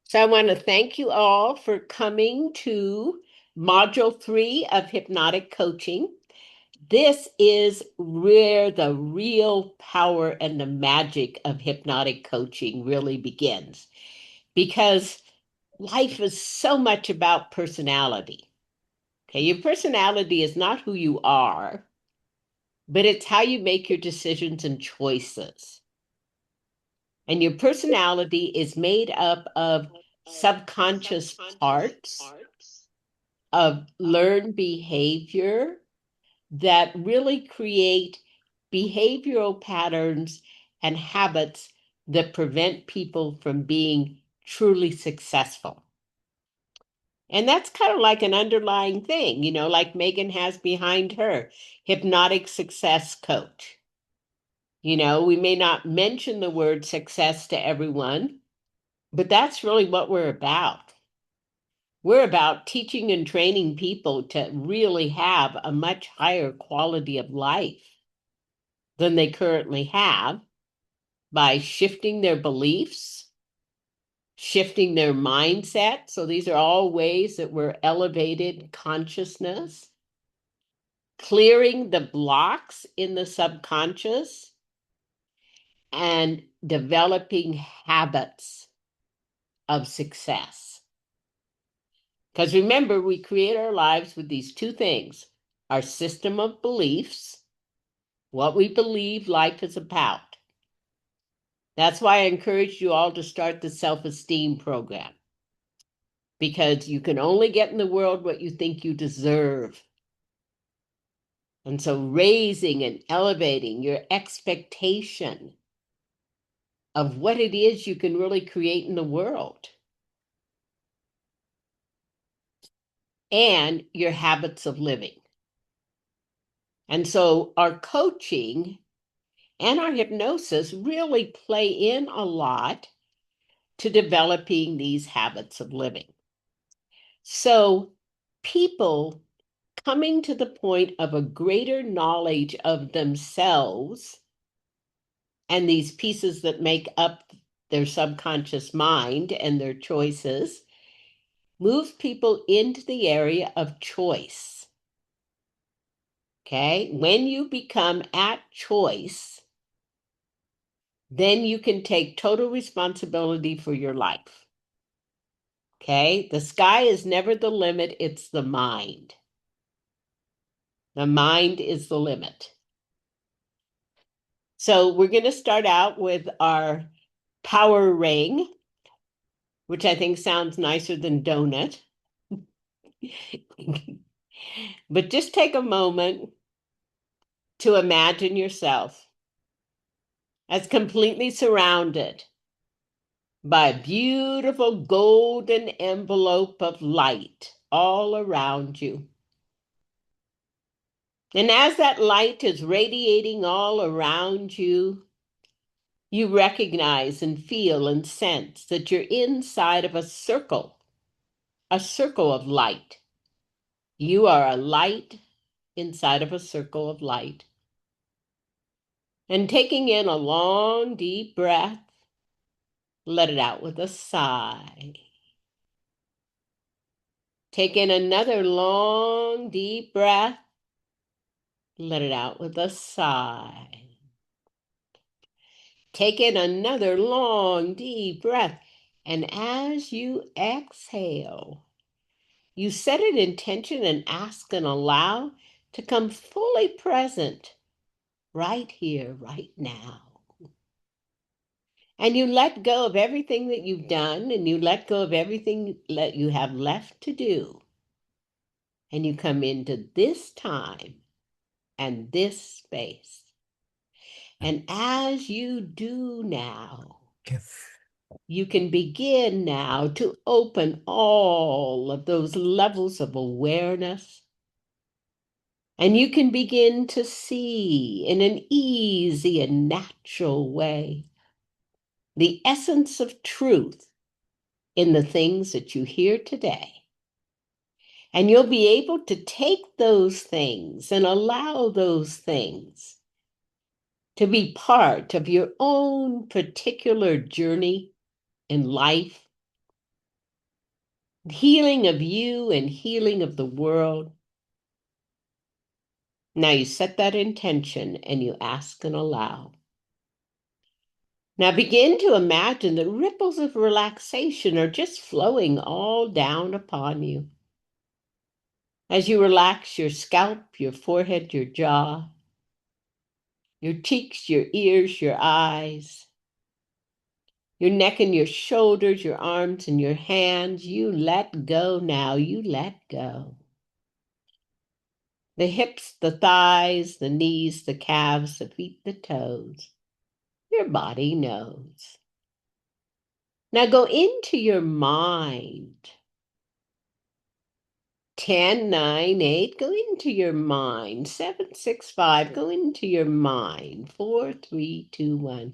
So I want to thank you all for coming to Module 3 of Hypnotic Coaching. This is where the real power and the magic of hypnotic coaching really begins, because life is so much about personality. Okay, your personality is not who you are, but it's how you make your decisions and choices. And your personality is made up of subconscious parts of learned behavior that really create behavioral patterns and habits that prevent people from being truly successful. And that's kind of like an underlying thing, like Megan has behind her, hypnotic success coach. We may not mention the word success to everyone, but that's really what we're about. We're about teaching and training people to really have a much higher quality of life than they currently have by shifting their beliefs, shifting their mindset. So these are all ways that we're elevated consciousness, clearing the blocks in the subconscious, and developing habits of success. Because remember, we create our lives with these two things: our system of beliefs, what we believe life is about. That's why I encourage you all to start the self-esteem program, because you can only get in the world what you think you deserve. And so raising and elevating your expectation of what it is you can really create in the world, and your habits of living. And so our coaching and our hypnosis really play in a lot to developing these habits of living. So people coming to the point of a greater knowledge of themselves and these pieces that make up their subconscious mind and their choices move people into the area of choice. Okay, when you become at choice, then you can take total responsibility for your life. Okay, the sky is never the limit, it's the mind. The mind is the limit. So we're going to start out with our power ring, which I think sounds nicer than donut. But just take a moment to imagine yourself as completely surrounded by a beautiful golden envelope of light all around you. And as that light is radiating all around you, you recognize and feel and sense that you're inside of a circle of light. You are a light inside of a circle of light. And taking in a long, deep breath, let it out with a sigh. Take in another long, deep breath, let it out with a sigh. Take in another long, deep breath. And as you exhale, you set an intention and ask and allow to come fully present right here, right now. And you let go of everything that you've done, and you let go of everything that you have left to do. And you come into this time and this space. And as you do now, you can begin now to open all of those levels of awareness. And you can begin to see in an easy and natural way the essence of truth in the things that you hear today. And you'll be able to take those things and allow those things to be part of your own particular journey in life healing of you and healing of the world. Now you set that intention and you ask and allow. Now begin to imagine that ripples of relaxation are just flowing all down upon you. As you relax your scalp, your forehead, your jaw, your cheeks, your ears, your eyes, your neck and your shoulders, your arms and your hands, you let go now, you let go. The hips, the thighs, the knees, the calves, the feet, the toes. Your body knows. Now go into your mind. 10, 9, 8, go into your mind. 7, 6, 5, go into your mind. 4, 3, 2, 1.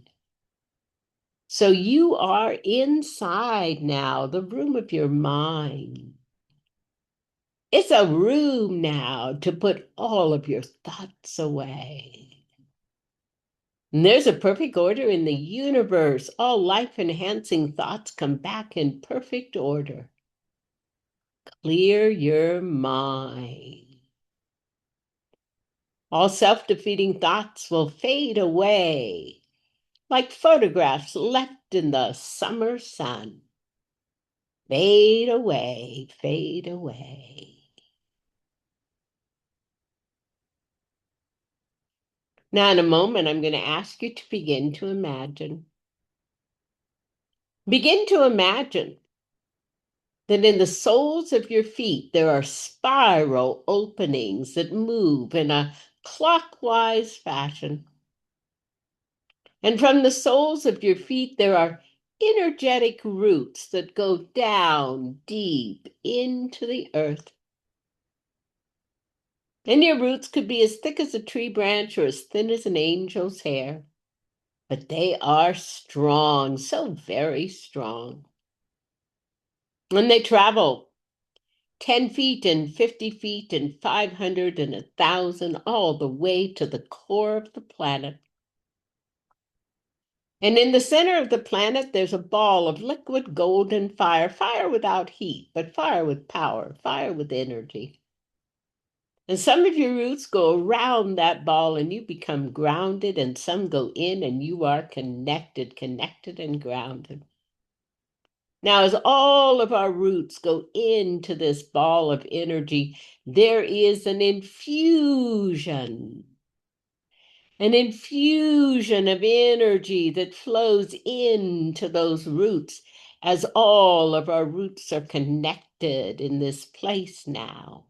So you are inside now, the room of your mind. It's a room now to put all of your thoughts away. And there's a perfect order in the universe. All life-enhancing thoughts come back in perfect order. Clear your mind. All self-defeating thoughts will fade away like photographs left in the summer sun. Fade away, fade away. Now, in a moment, I'm going to ask you to begin to imagine. Begin to imagine that in the soles of your feet, there are spiral openings that move in a clockwise fashion. And from the soles of your feet, there are energetic roots that go down deep into the earth. And your roots could be as thick as a tree branch or as thin as an angel's hair. But they are strong, so very strong. And they travel 10 feet and 50 feet and 500 and 1,000, all the way to the core of the planet. And in the center of the planet, there's a ball of liquid golden fire, fire without heat, but fire with power, fire with energy. And some of your roots go around that ball and you become grounded, and some go in and you are connected and grounded. Now, as all of our roots go into this ball of energy, there is an infusion of energy that flows into those roots as all of our roots are connected in this place now,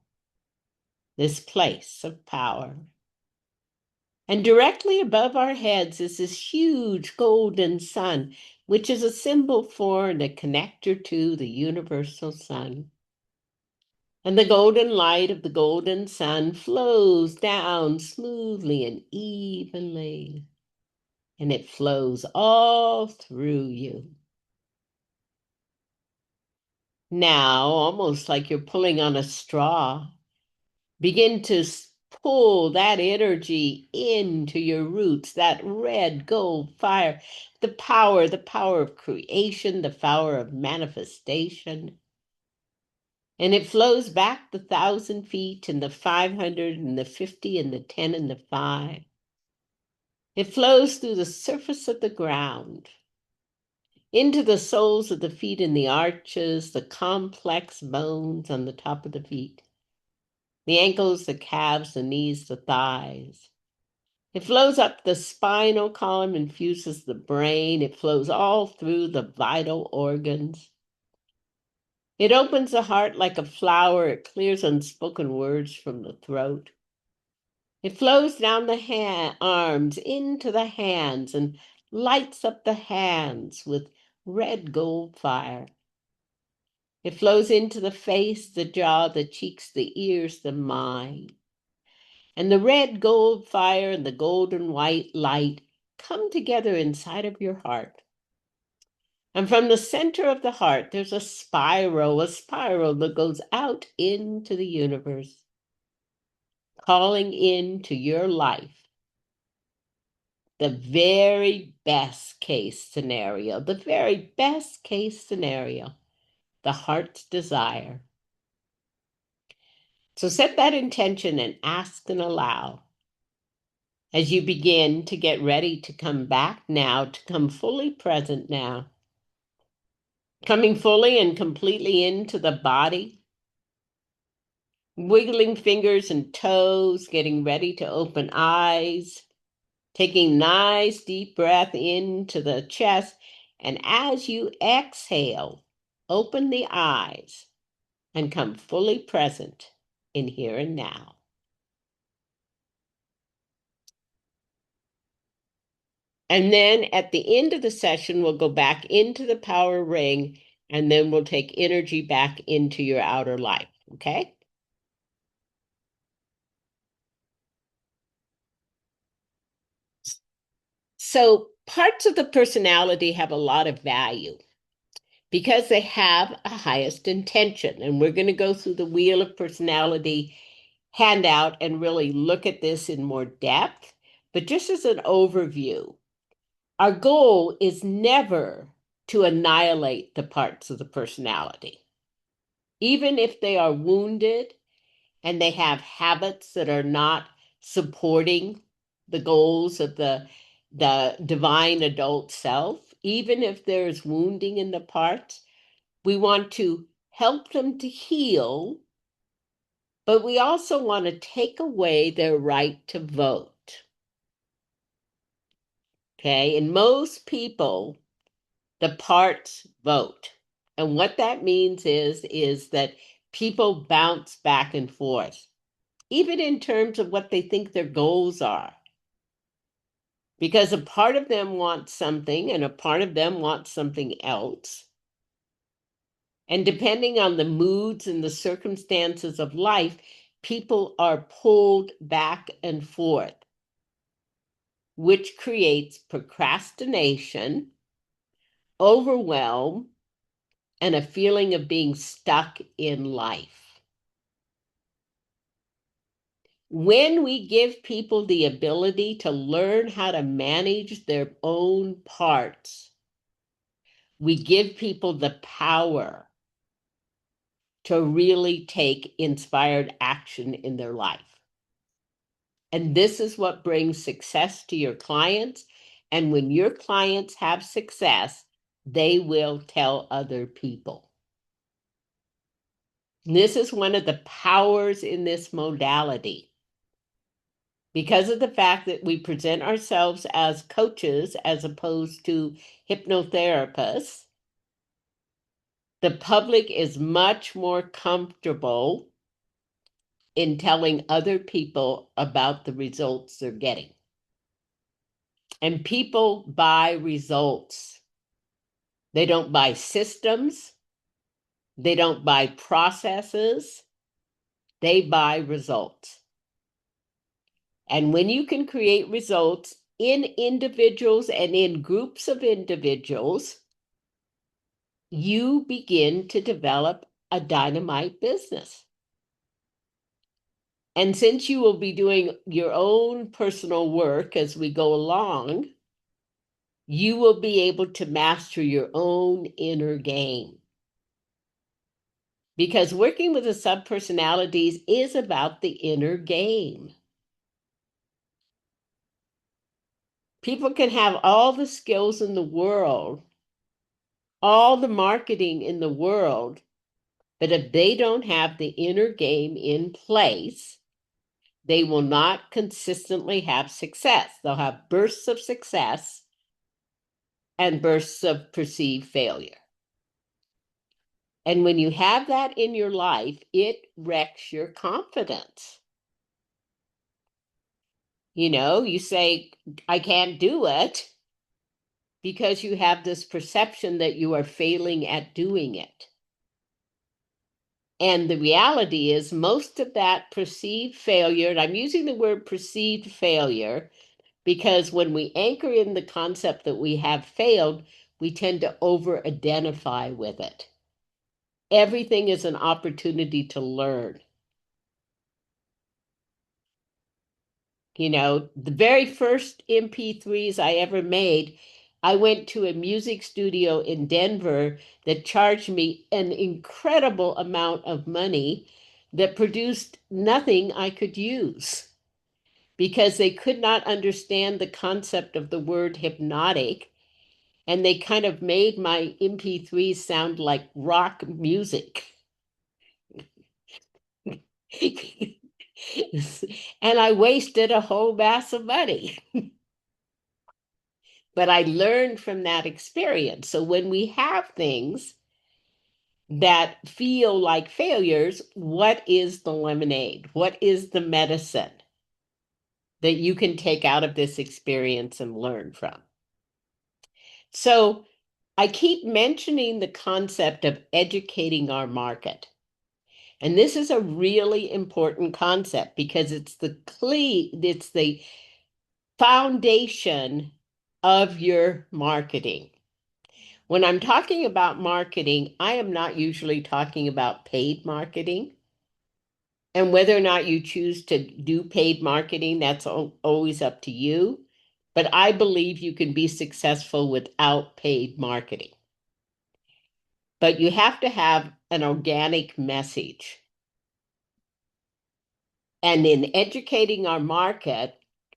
this place of power. And directly above our heads is this huge golden sun, which is a symbol for and a connector to the universal sun. And the golden light of the golden sun flows down smoothly and evenly, and it flows all through you. Now, almost like you're pulling on a straw, begin to pull that energy into your roots, that red gold fire, the power of creation, the power of manifestation. And it flows back the 1,000 feet and the 500 and the 50 and the 10 and the 5. It flows through the surface of the ground, into the soles of the feet and the arches, the complex bones on the top of the feet, the ankles, the calves, the knees, the thighs. It flows up the spinal column, infuses the brain. It flows all through the vital organs. It opens the heart like a flower. It clears unspoken words from the throat. It flows down the arms into the hands and lights up the hands with red gold fire. It flows into the face, the jaw, the cheeks, the ears, the mind. And the red gold fire and the golden white light come together inside of your heart. And from the center of the heart, there's a spiral that goes out into the universe, calling into your life the very best case scenario, the very best case scenario. the heart's desire. So set that intention and ask and allow as you begin to get ready to come back now, to come fully present now, coming fully and completely into the body, wiggling fingers and toes, getting ready to open eyes, taking nice deep breath into the chest. And as you exhale, open the eyes and come fully present in here and now. And then at the end of the session, we'll go back into the power ring, and then we'll take energy back into your outer life, okay? So parts of the personality have a lot of value because they have a highest intention. And we're going to go through the Wheel of Personality handout and really look at this in more depth. But just as an overview, our goal is never to annihilate the parts of the personality. Even if they are wounded and they have habits that are not supporting the goals of the divine adult self, even if there's wounding in the parts, we want to help them to heal, but we also want to take away their right to vote. Okay, and most people, the parts vote. And what that means is that people bounce back and forth, even in terms of what they think their goals are. Because a part of them wants something and a part of them wants something else. And depending on the moods and the circumstances of life, people are pulled back and forth, which creates procrastination, overwhelm, and a feeling of being stuck in life. When we give people the ability to learn how to manage their own parts, we give people the power to really take inspired action in their life. And this is what brings success to your clients. And when your clients have success, they will tell other people. And this is one of the powers in this modality. Because of the fact that we present ourselves as coaches as opposed to hypnotherapists, the public is much more comfortable in telling other people about the results they're getting. And people buy results. They don't buy systems. They don't buy processes. They buy results. And when you can create results in individuals and in groups of individuals, you begin to develop a dynamite business. And since you will be doing your own personal work as we go along, you will be able to master your own inner game. Because working with the subpersonalities is about the inner game. People can have all the skills in the world, all the marketing in the world, but if they don't have the inner game in place, they will not consistently have success. They'll have bursts of success and bursts of perceived failure. And when you have that in your life, it wrecks your confidence. You know, you say, I can't do it because you have this perception that you are failing at doing it. And the reality is, most of that perceived failure, and I'm using the word perceived failure because when we anchor in the concept that we have failed, we tend to over identify with it. Everything is an opportunity to learn. You know, the very first MP3s I ever made, I went to a music studio in Denver that charged me an incredible amount of money that produced nothing I could use because they could not understand the concept of the word hypnotic. And they kind of made my MP3s sound like rock music. And I wasted a whole mass of money. But I learned from that experience. So when we have things that feel like failures, what is the lemonade? What is the medicine that you can take out of this experience and learn from? So I keep mentioning the concept of educating our market. And this is a really important concept because it's the foundation of your marketing. When I'm talking about marketing, I am not usually talking about paid marketing. And whether or not you choose to do paid marketing, that's always up to you. But I believe you can be successful without paid marketing. But you have to have an organic message. And in educating our market,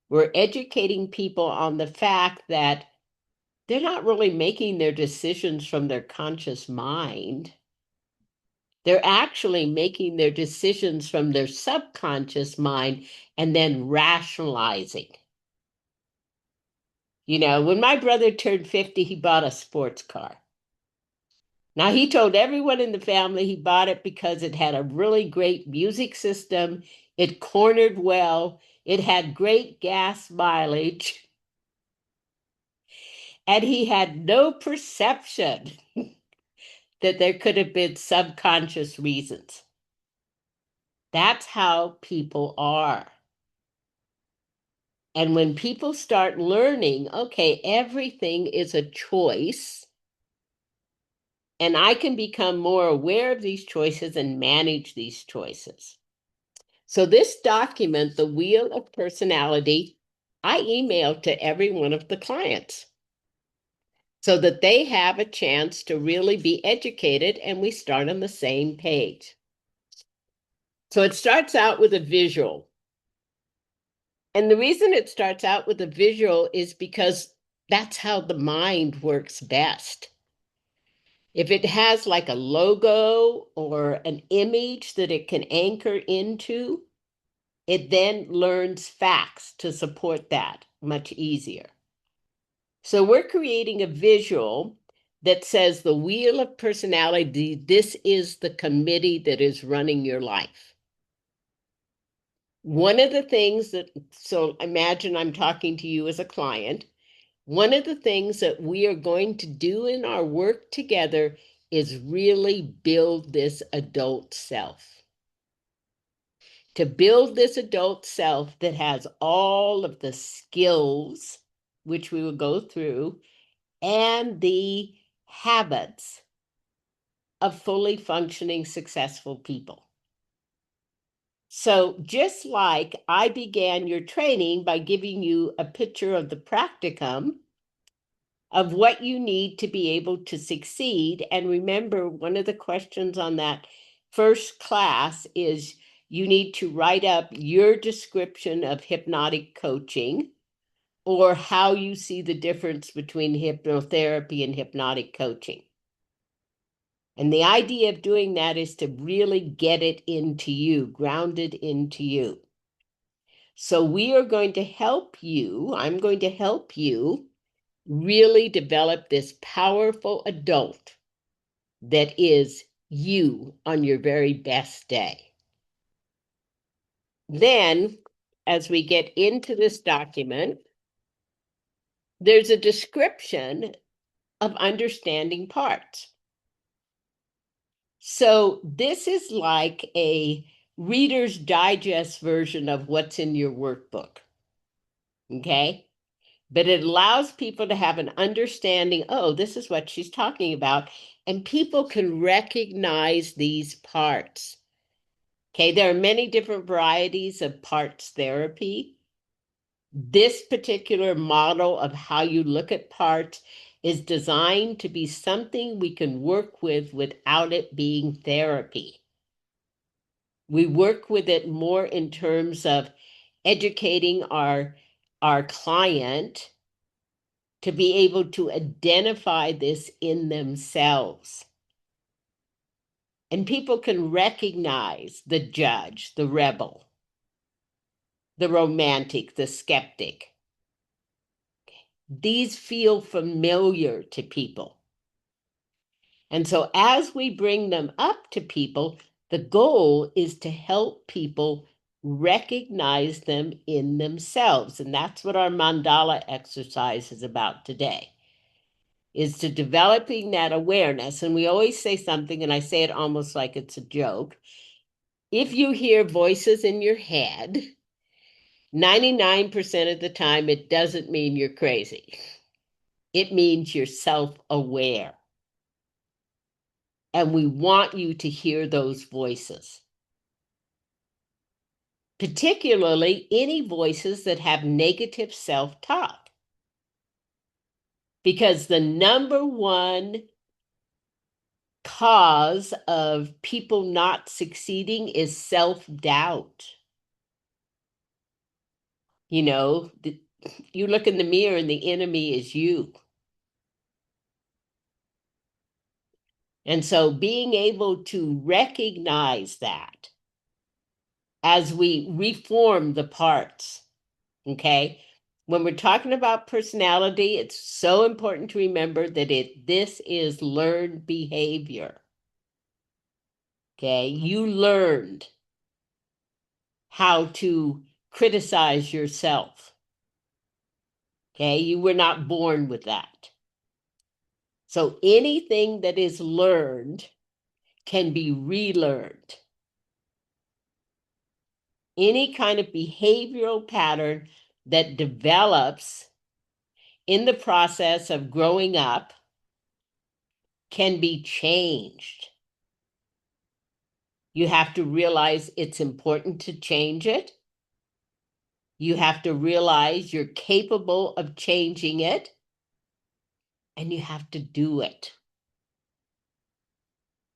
we're educating people on the fact that they're not really making their decisions from their conscious mind. They're actually making their decisions from their subconscious mind and then rationalizing. You know, when my brother turned 50, he bought a sports car. Now, he told everyone in the family he bought it because it had a really great music system, it cornered well, it had great gas mileage, and he had no perception that there could have been subconscious reasons. That's how people are. And when people start learning, okay, everything is a choice, and I can become more aware of these choices and manage these choices. So this document, the Wheel of Personality, I emailed to every one of the clients so that they have a chance to really be educated and we start on the same page. So it starts out with a visual. And the reason it starts out with a visual is because that's how the mind works best. If it has like a logo or an image that it can anchor into, it then learns facts to support that much easier. So we're creating a visual that says the wheel of personality, this is the committee that is running your life. One of the things that, so imagine I'm talking to you as a client. One of the things that we are going to do in our work together is really build this adult self. To build this adult self that has all of the skills, which we will go through, and the habits of fully functioning, successful people. So just like I began your training by giving you a picture of the practicum of what you need to be able to succeed. And remember, one of the questions on that first class is you need to write up your description of hypnotic coaching or how you see the difference between hypnotherapy and hypnotic coaching. And the idea of doing that is to really get it into you, grounded into you. So we are going to help you. I'm going to help you really develop this powerful adult that is you on your very best day. Then, as we get into this document, there's a description of understanding parts. So this is like a Reader's Digest version of what's in your workbook. Okay? But it allows people to have an understanding, oh, this is what she's talking about. And people can recognize these parts. Okay, there are many different varieties of parts therapy. This particular model of how you look at parts is designed to be something we can work with without it being therapy. We work with it more in terms of educating our client to be able to identify this in themselves. And people can recognize the judge, the rebel, the romantic, the skeptic. These feel familiar to people. And so as we bring them up to people, the goal is to help people recognize them in themselves. And that's what our mandala exercise is about today, is to developing that awareness. And we always say something, and I say it almost like it's a joke. If you hear voices in your head, 99% of the time, it doesn't mean you're crazy. It means you're self-aware. And we want you to hear those voices. Particularly any voices that have negative self-talk. Because the number one cause of people not succeeding is self-doubt. You know, you look in the mirror and the enemy is you. And so being able to recognize that as we reform the parts, okay? When we're talking about personality, it's so important to remember that this is learned behavior. Okay, you learned how to criticize yourself. Okay, you were not born with that. So anything that is learned can be relearned. Any kind of behavioral pattern that develops in the process of growing up can be changed. You have to realize it's important to change it. You have to realize you're capable of changing it. And you have to do it.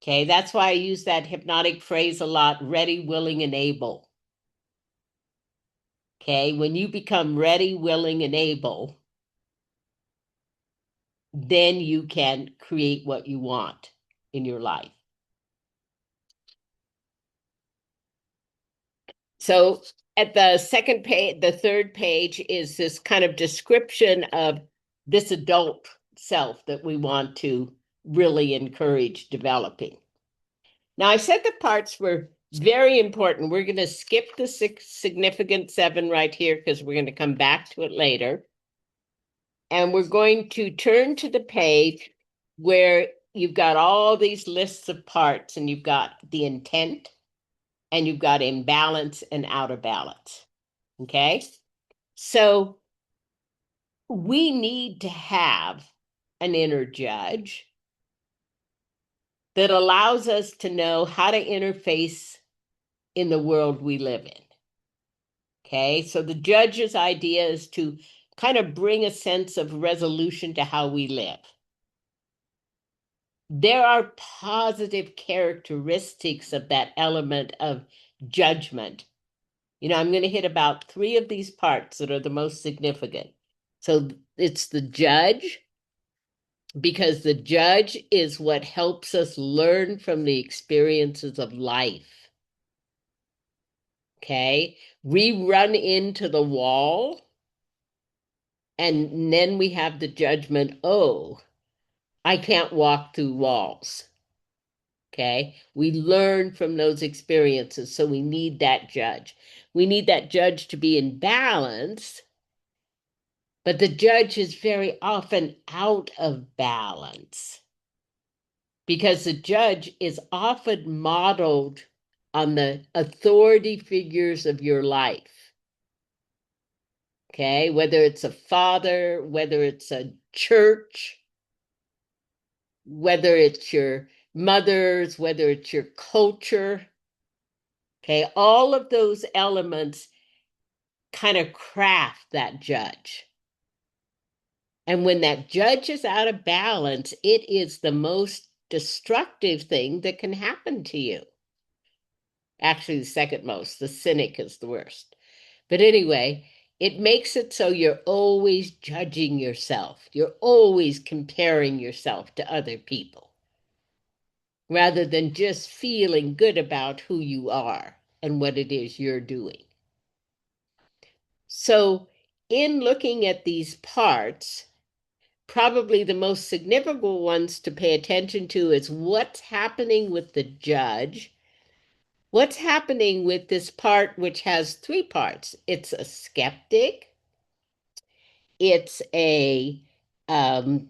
Okay, that's why I use that hypnotic phrase a lot, ready, willing, and able. Okay, when you become ready, willing, and able, then you can create what you want in your life. So at the second page, the third page is this kind of description of this adult self that we want to really encourage developing. Now, I said the parts were very important. We're going to skip the significant 7 right here because we're going to come back to it later. And we're going to turn to the page where you've got all these lists of parts, and you've got the intent, and you've got imbalance and out of balance. Okay? So we need to have an inner judge that allows us to know how to interface in the world we live in. Okay, so the judge's idea is to kind of bring a sense of resolution to how we live. There are positive characteristics of that element of judgment. You know, I'm going to hit about 3 of these parts that are the most significant. So it's the judge, because the judge is what helps us learn from the experiences of life. Okay, we run into the wall, and then we have the judgment, oh, I can't walk through walls. Okay, we learn from those experiences, so we need that judge. We need that judge to be in balance, but the judge is very often out of balance because the judge is often modeled on the authority figures of your life. Okay, whether it's a father, whether it's a church, whether it's your mothers, whether it's your culture. Okay, all of those elements kind of craft that judge. And when that judge is out of balance, it is the most destructive thing that can happen to you. Actually, the second most, the cynic is the worst. But anyway, it makes it so you're always judging yourself. You're always comparing yourself to other people rather than just feeling good about who you are and what it is you're doing. So, in looking at these parts, probably the most significant ones to pay attention to is what's happening with the judge. What's happening with this part, which has three parts? It's a skeptic, it's a um,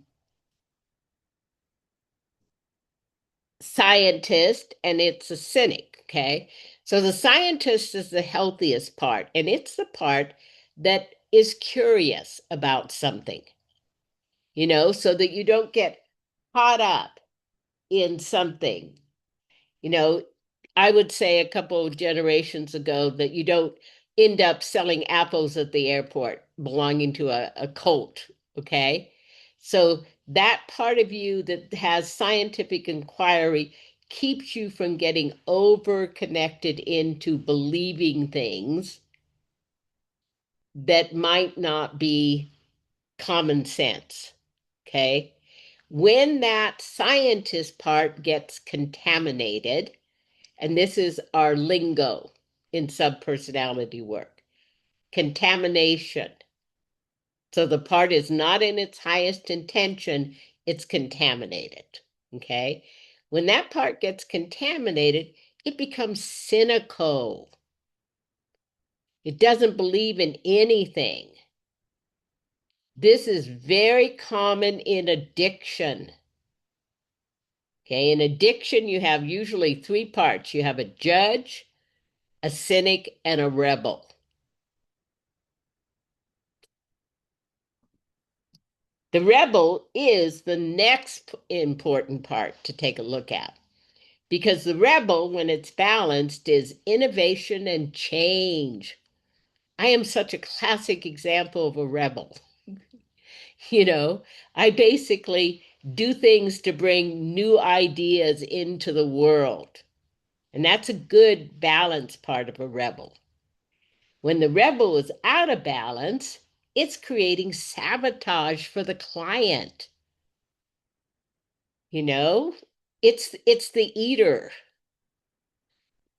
scientist, and it's a cynic. Okay. So the scientist is the healthiest part, and it's the part that is curious about something, so that you don't get caught up in something. You know, I would say a couple of generations ago that you don't end up selling apples at the airport belonging to a cult, okay? So that part of you that has scientific inquiry keeps you from getting over connected into believing things that might not be common sense, okay? When that scientist part gets contaminated, and this is our lingo in subpersonality work, contamination. So the part is not in its highest intention, it's contaminated. Okay. When that part gets contaminated, it becomes cynical. It doesn't believe in anything. This is very common in addiction. Okay. In addiction, you have usually three parts. You have a judge, a cynic, and a rebel. The rebel is the next important part to take a look at, because the rebel, when it's balanced, is innovation and change. I am such a classic example of a rebel. You know, I basically do things to bring new ideas into the world. And that's a good balance part of a rebel. When the rebel is out of balance, it's creating sabotage for the client. You know, it's the eater,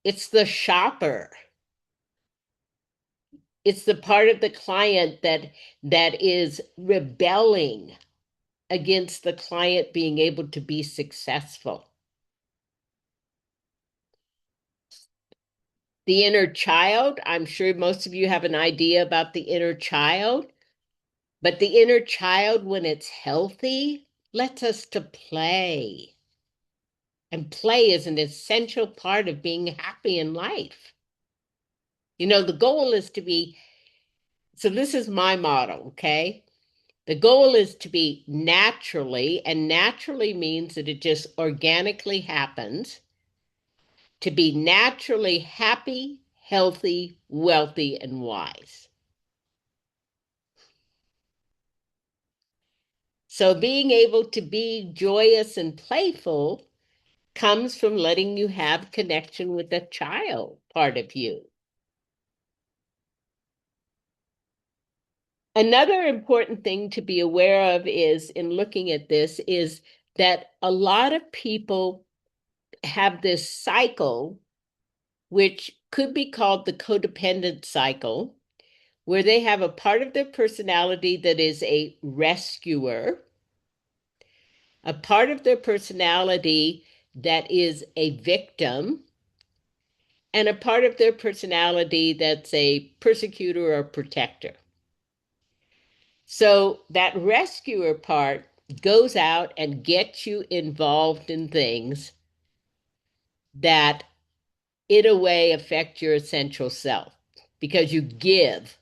it's the shopper, it's the part of the client that is rebelling against the client being able to be successful. The inner child, I'm sure most of you have an idea about the inner child, but the inner child, when it's healthy, lets us to play. And play is an essential part of being happy in life. The goal is to be, so this is my model, okay? The goal is to be naturally, and naturally means that it just organically happens, to be naturally happy, healthy, wealthy, and wise. So being able to be joyous and playful comes from letting you have connection with the child part of you. Another important thing to be aware of is, in looking at this, is that a lot of people have this cycle, which could be called the codependent cycle, where they have a part of their personality that is a rescuer, a part of their personality that is a victim, and a part of their personality that's a persecutor or protector. So that rescuer part goes out and gets you involved in things that, in a way, affect your essential self, because you give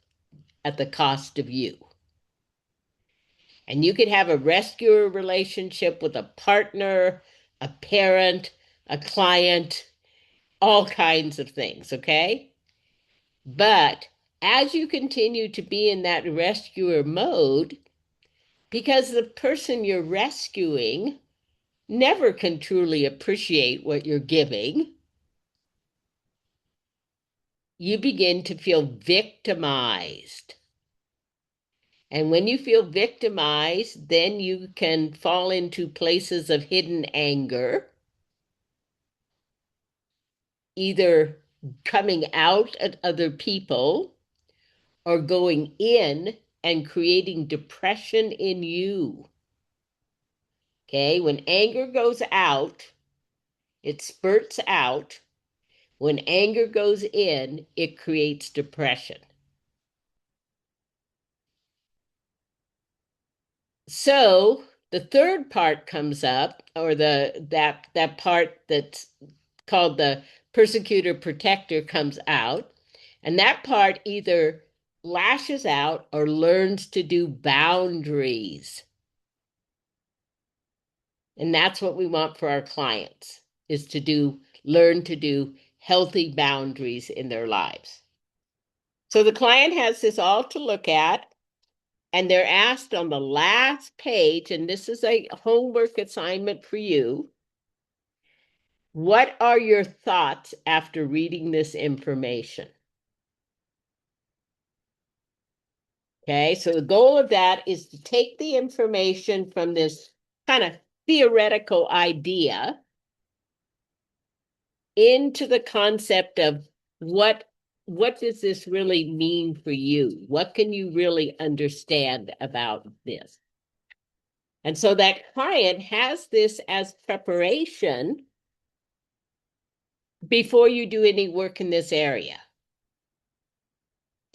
at the cost of you. And you could have a rescuer relationship with a partner, a parent, a client, all kinds of things, okay? But as you continue to be in that rescuer mode, because the person you're rescuing never can truly appreciate what you're giving, you begin to feel victimized. And when you feel victimized, then you can fall into places of hidden anger, either coming out at other people or going in and creating depression in you. Okay, when anger goes out, it spurts out. When anger goes in, it creates depression. So the third part comes up, or that part that's called the persecutor protector comes out, and that part either lashes out or learns to do boundaries. And that's what we want for our clients, is to learn to do healthy boundaries in their lives. So the client has this all to look at, and they're asked on the last page, and this is a homework assignment for you. What are your thoughts after reading this information? Okay, so the goal of that is to take the information from this kind of theoretical idea into the concept of what does this really mean for you? What can you really understand about this? And so that client has this as preparation before you do any work in this area.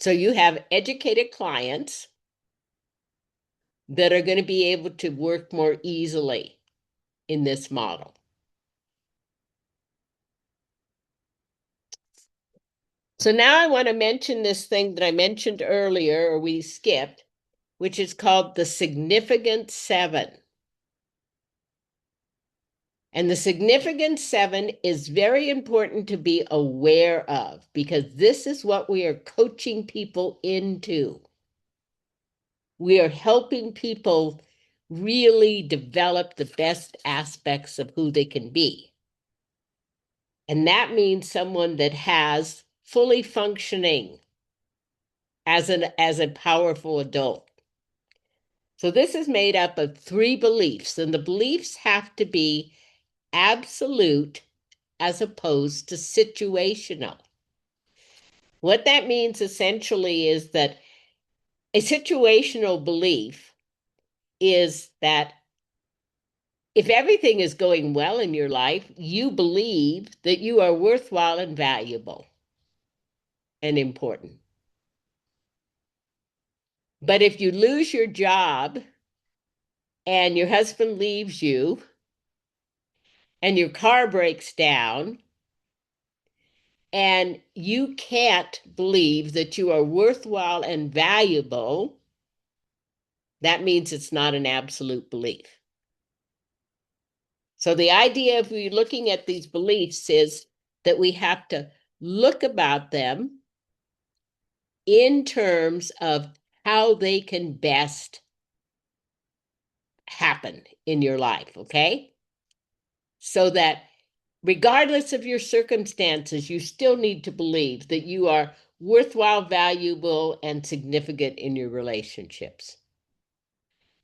So you have educated clients that are going to be able to work more easily in this model. So now I want to mention this thing that I mentioned earlier, or we skipped, which is called the significant seven. And the significant seven is very important to be aware of, because this is what we are coaching people into. We are helping people really develop the best aspects of who they can be. And that means someone that has fully functioning as a powerful adult. So this is made up of 3 beliefs, and the beliefs have to be absolute as opposed to situational. What that means essentially is that a situational belief is that if everything is going well in your life, you believe that you are worthwhile and valuable and important. But if you lose your job and your husband leaves you and your car breaks down and you can't believe that you are worthwhile and valuable, that means it's not an absolute belief. So the idea of we looking at these beliefs is that we have to look about them in terms of how they can best happen in your life, okay? So that regardless of your circumstances, you still need to believe that you are worthwhile, valuable, and significant in your relationships.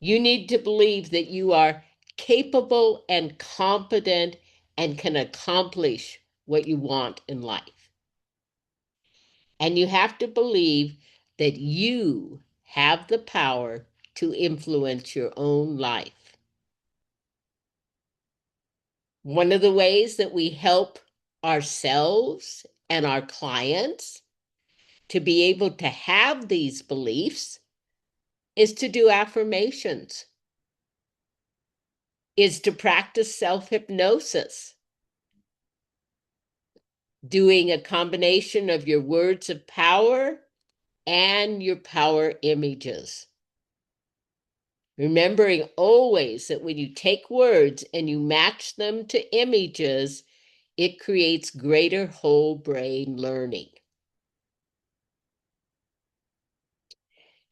You need to believe that you are capable and competent and can accomplish what you want in life. And you have to believe that you have the power to influence your own life. One of the ways that we help ourselves and our clients to be able to have these beliefs is to do affirmations, is to practice self-hypnosis, doing a combination of your words of power and your power images. Remembering always that when you take words and you match them to images, it creates greater whole brain learning.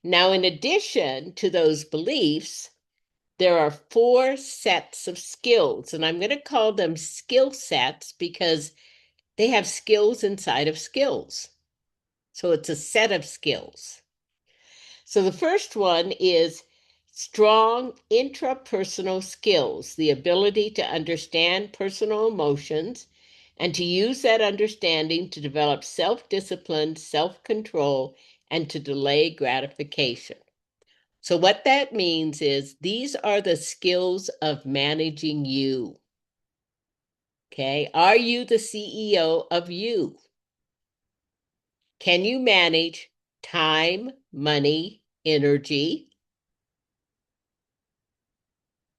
Now, in addition to those beliefs, there are four sets of skills, and I'm going to call them skill sets because they have skills inside of skills. So it's a set of skills. So the first one is strong intrapersonal skills, the ability to understand personal emotions and to use that understanding to develop self-discipline, self-control, and to delay gratification. So what that means is these are the skills of managing you. Okay? Are you the CEO of you? Can you manage time, money, energy?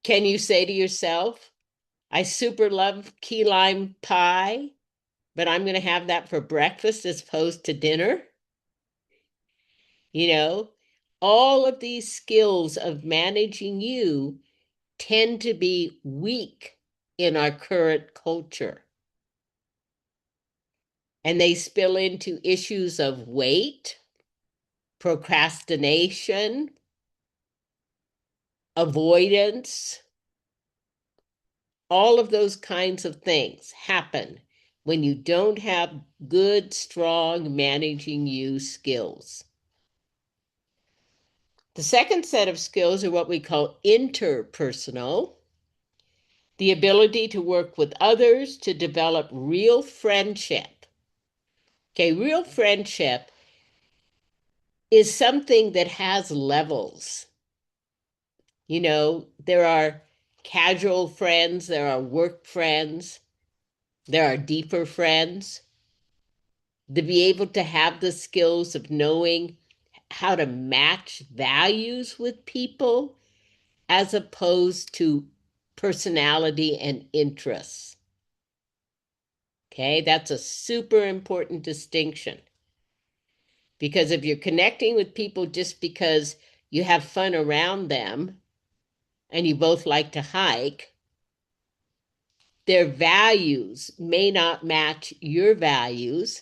Can you say to yourself, I super love key lime pie, but I'm going to have that for breakfast as opposed to dinner? You know, all of these skills of managing you tend to be weak in our current culture. And they spill into issues of weight, procrastination, avoidance. All of those kinds of things happen when you don't have good, strong managing you skills. The second set of skills are what we call interpersonal, the ability to work with others to develop real friendship. Okay, real friendship is something that has levels. You know, there are casual friends, there are work friends, there are deeper friends. To be able to have the skills of knowing how to match values with people as opposed to personality and interests. Okay, that's a super important distinction. Because if you're connecting with people just because you have fun around them and you both like to hike, their values may not match your values,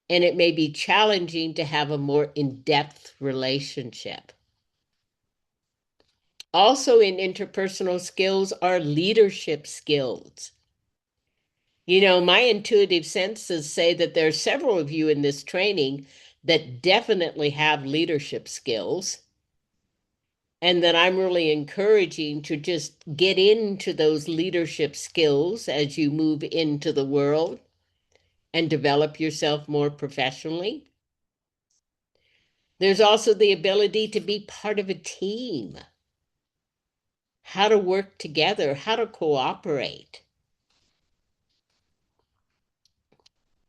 and it may be challenging to have a more in-depth relationship. Also, in interpersonal skills are leadership skills. You know, my intuitive senses say that there are several of you in this training that definitely have leadership skills, and that I'm really encouraging to just get into those leadership skills as you move into the world and develop yourself more professionally. There's also the ability to be part of a team, how to work together, how to cooperate.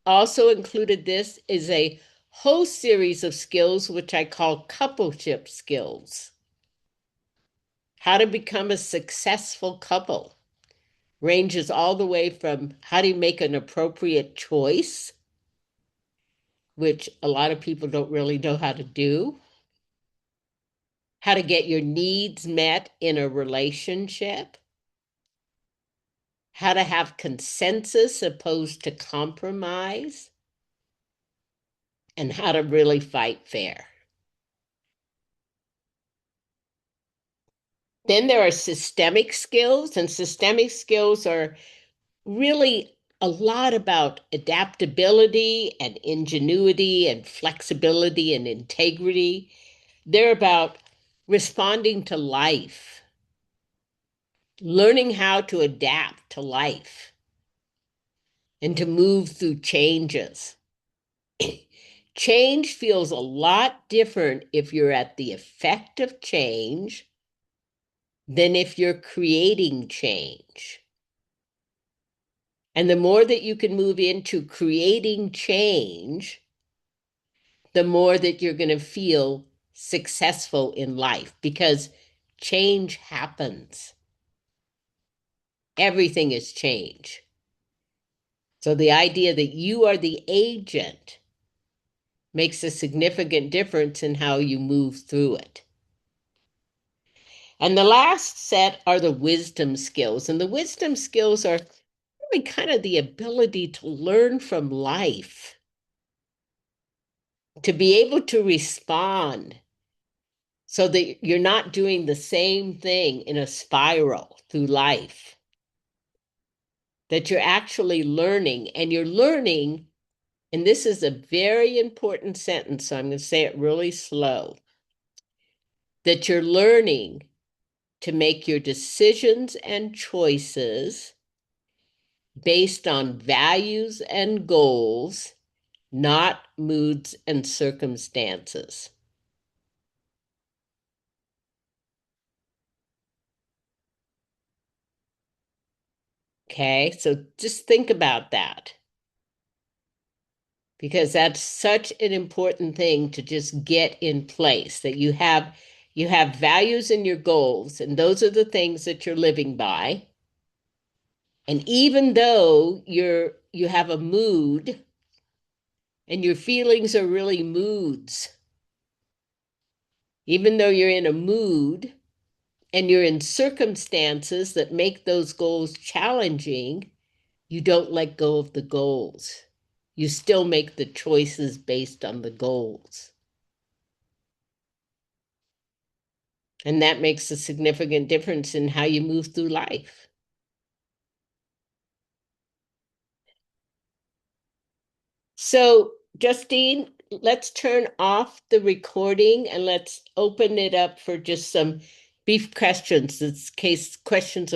Also included this is a whole series of skills which I call coupleship skills. How to become a successful couple ranges all the way from how do you make an appropriate choice, which a lot of people don't really know how to do, how to get your needs met in a relationship, how to have consensus opposed to compromise, and how to really fight fair. Then there are systemic skills, and systemic skills are really a lot about adaptability and ingenuity and flexibility and integrity. They're about responding to life, learning how to adapt to life and to move through changes. Change feels a lot different if you're at the effect of change than if you're creating change. And the more that you can move into creating change, the more that you're going to feel successful in life because change happens. Everything is change. So the idea that you are the agent makes a significant difference in how you move through it. And the last set are the wisdom skills. And the wisdom skills are really kind of the ability to learn from life. to be able to respond so that you're not doing the same thing in a spiral through life, that you're actually learning, and you're learning, and this is a very important sentence, so I'm going to say it really slow, that you're learning to make your decisions and choices based on values and goals, not moods and circumstances. Okay, so just think about that, because that's such an important thing to just get in place, that you have values and your goals, and those are the things that you're living by. And even though you have a mood, and your feelings are really moods, even though you're in a mood and you're in circumstances that make those goals challenging, you don't let go of the goals. You still make the choices based on the goals. And that makes a significant difference in how you move through life. So, Justine, let's turn off the recording and let's open it up for just some brief questions. It's case questions